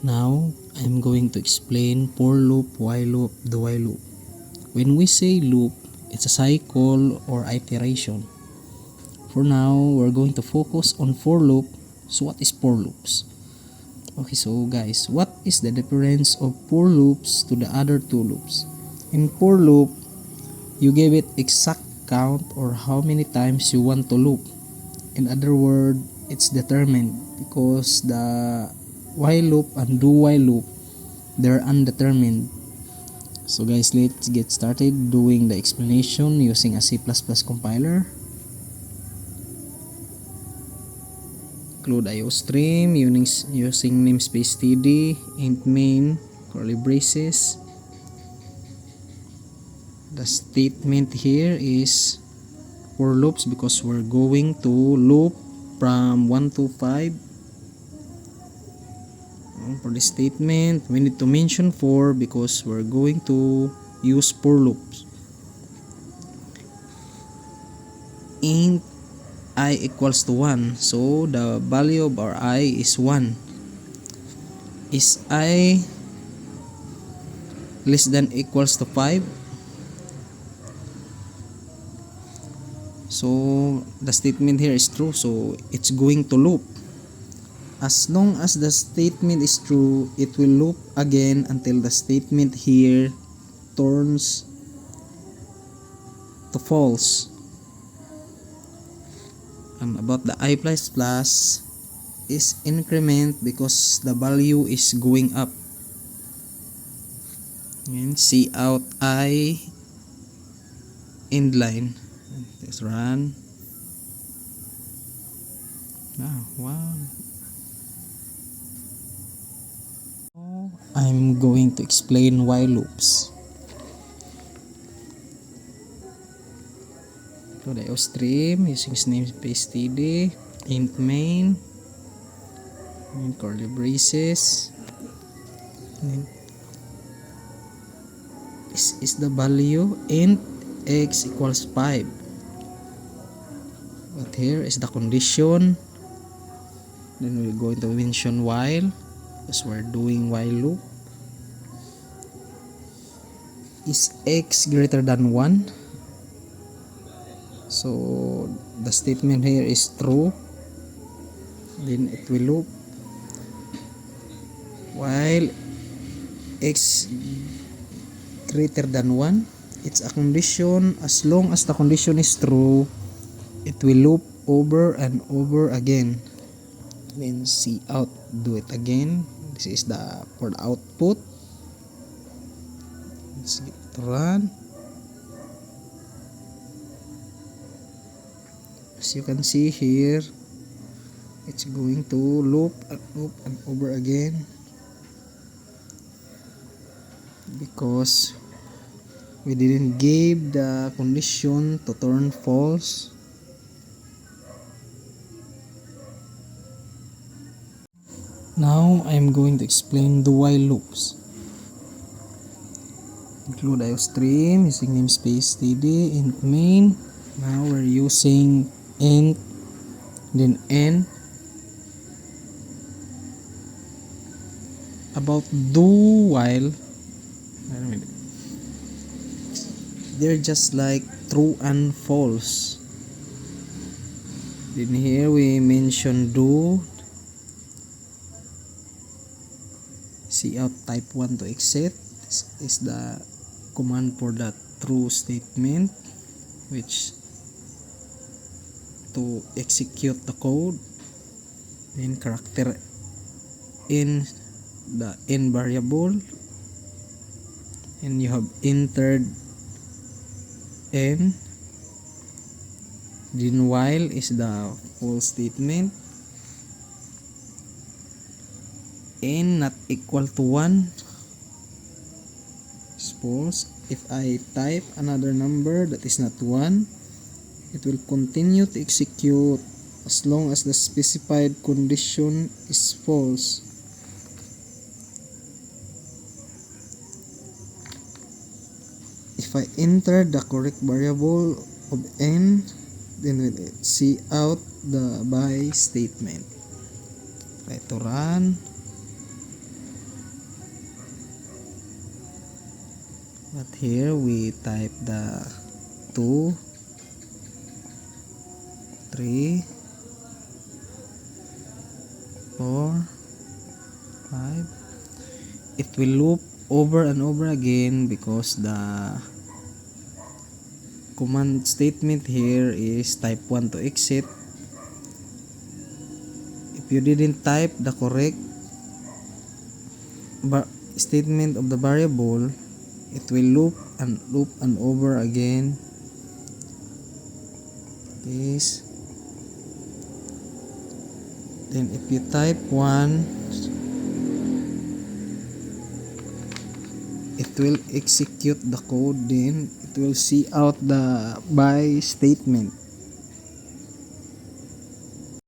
Now, I'm going to explain for loop, while loop, do while loop. When we say loop, it's a cycle or iteration. For now, we're going to focus on for loop. So what is for loops? Okay, so guys, what is the difference of for loops to the other two loops? In for loop, you give it exact count or how many times you want to loop. In other words, it's determined because the while loop and do while loop, they're undetermined. So guys, let's get started doing the explanation using a C++ compiler. Include IOStream using namespace td, int main, curly braces. The statement here is for loops because we're going to loop from 1 to 5. For this statement, we need to mention for because we're going to use for loops. Int I equals to 1, so the value of our I is 1. Is I less than equals to 5? So the statement here is true, so it's going to loop. As long as the statement is true, it will loop again until the statement here turns to false. About the I++ is increment because the value is going up. And see out I end line. Let's run. Wow. I'm going to explain while loops. So the IOStream using namespace td, int main, and curly braces. Is the value int x equals 5. But here is the condition. Then we're going to mention while because we're doing while loop. Is x greater than 1? So the statement here is true. Then it will loop while x greater than 1. It's a condition. As long as the condition is true, it will loop over and over again. Then see out, do it again. This is the for the output. Let's get to run. As you can see here, it's going to loop and over again because we didn't give the condition to turn false. Now I'm going to explain the while loops. Include IOStream using namespace td, int main. Now we're using int, then n. About do while, they're just like true and false. Then here we mention do. See out type 1 to exit. This is the command for the true statement, which to execute the code. Then character in the n variable, and you have entered n. Then while is the false statement. N not equal to 1 is false. If I type another number that is not 1, it will continue to execute as long as the specified condition is false. If I enter the correct variable of n, then we'll see out the by statement. Try to run. but here we type the 2, 3, 4, 5. It will loop over and over again because the command statement here is type 1 to exit. If you didn't type the correct statement of the variable, it will loop and over again. This. Then if you type 1, it will execute the code, then it will see out the by statement.